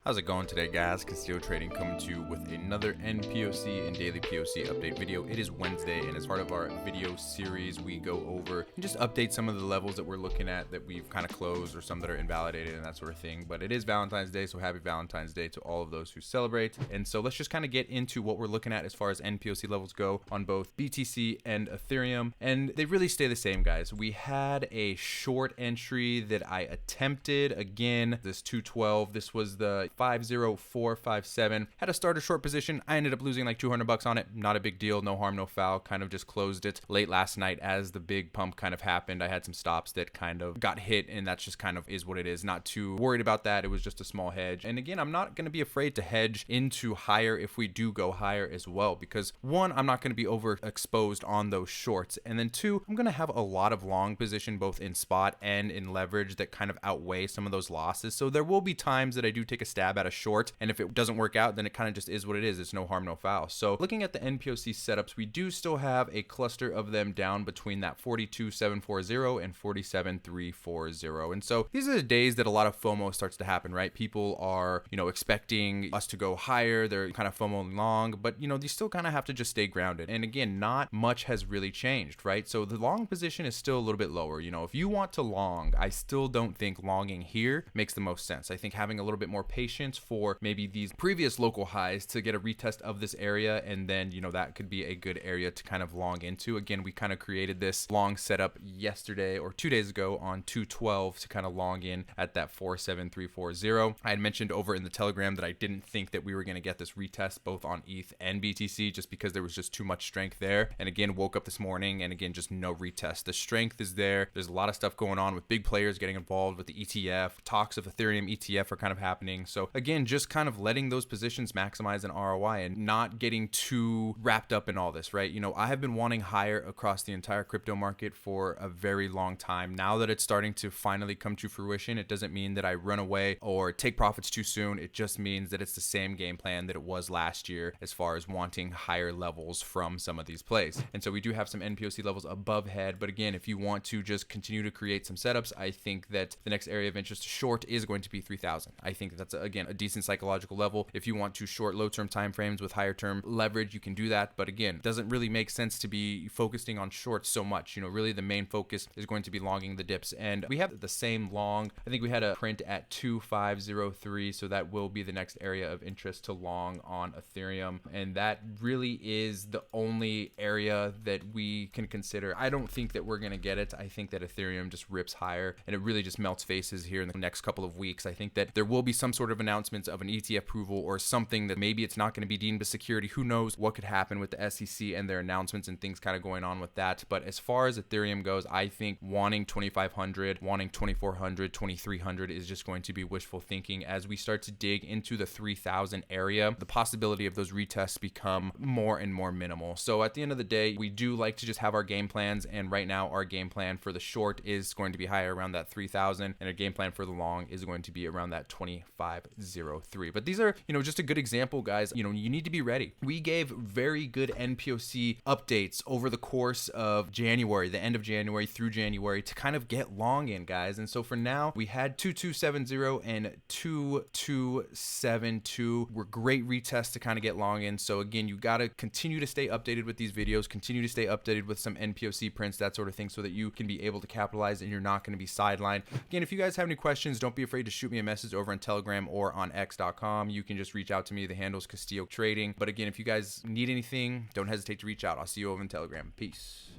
How's it going today, guys? Castillo Trading coming to you with another nPOC and daily POC update video. It is Wednesday, and as part of our video series, we go over and just update some of the levels that we're looking at that we've kind of closed or some that are invalidated and that sort of thing. But it is Valentine's Day, so happy Valentine's Day to all of those who celebrate. And so let's just kind of get into what we're looking at as far as nPOC levels go on both BTC and Ethereum. And they really stay the same, guys. We had a short entry that I attempted. Again, this 212, this was the 50457. Had a starter short position. I ended up losing like $200 on it. Not a big deal. No harm, no foul. Kind of just closed it late last night as the big pump kind of happened. I had some stops that kind of got hit, and that's just kind of is what it is. Not too worried about that. It was just a small hedge. And again, I'm not going to be afraid to hedge into higher if we do go higher as well, because one, I'm not going to be overexposed on those shorts. And then two, I'm going to have a lot of long position both in spot and in leverage that kind of outweigh some of those losses. So there will be times that I do take a stab at a short, and if it doesn't work out, then it kind of just is what it is. It's no harm, no foul. So looking at the nPOC setups, we do still have a cluster of them down between that 42,740 and 47,340. And so these are the days that a lot of FOMO starts to happen, right? People are, expecting us to go higher. They're kind of FOMO long, but they still kind of have to just stay grounded. And again, not much has really changed, right? So the long position is still a little bit lower. If you want to long, I still don't think longing here makes the most sense. I think having a little bit more patience for maybe these previous local highs to get a retest of this area, and then that could be a good area to kind of long into. Again, we kind of created this long setup yesterday or 2 days ago on 212 to kind of long in at that 47340. I had mentioned over in the Telegram that I didn't think that we were going to get this retest both on ETH and BTC just because there was just too much strength there. And again, woke up this morning and again, just no retest. The strength is there. There's a lot of stuff going on with big players getting involved with the ETF. Talks of Ethereum ETF are kind of happening. So again, just kind of letting those positions maximize an ROI and not getting too wrapped up in all this, right? I have been wanting higher across the entire crypto market for a very long time. Now that it's starting to finally come to fruition, it doesn't mean that I run away or take profits too soon. It just means that it's the same game plan that it was last year as far as wanting higher levels from some of these plays. And so we do have some nPOC levels above head. But again, if you want to just continue to create some setups, I think that the next area of interest to short is going to be 3,000. I think that's, again, a decent psychological level. If you want to short low-term time frames with higher term leverage, you can do that. But again, it doesn't really make sense to be focusing on shorts so much. Really the main focus is going to be longing the dips. And we have the same long. I think we had a print at 2,503. So that will be the next area of interest to long on Ethereum. And that really is the only area that we can consider. I don't think that we're going to get it. I think that Ethereum just rips higher and it really just melts faces here in the next couple of weeks. I think that there will be some sort of announcements of an ETF approval or something that maybe it's not going to be deemed a security. Who knows what could happen with the SEC and their announcements and things kind of going on with that. But as far as Ethereum goes, I think wanting 2,500, wanting 2,400, 2,300 is just going to be wishful thinking. As we start to dig into the 3,000 area, the possibility of those retests become more and more minimal. So at the end of the day, we do like to just have our game plans. And right now our game plan for the short is going to be higher around that 3,000, and our game plan for the long is going to be around that 2,503. But these are, just a good example, guys. You need to be ready. We gave very good nPOC updates over the course of January, the end of January through January, to kind of get long in, guys. And so for now, we had 2270 and 2272 were great retests to kind of get long in. So again, you got to continue to stay updated with these videos, continue to stay updated with some nPOC prints, that sort of thing, so that you can be able to capitalize and you're not going to be sidelined. Again, if you guys have any questions, don't be afraid to shoot me a message over on Telegram or on x.com. You can just reach out to me. The handle's Castillo Trading. But again, if you guys need anything, don't hesitate to reach out. I'll see you over on Telegram. Peace.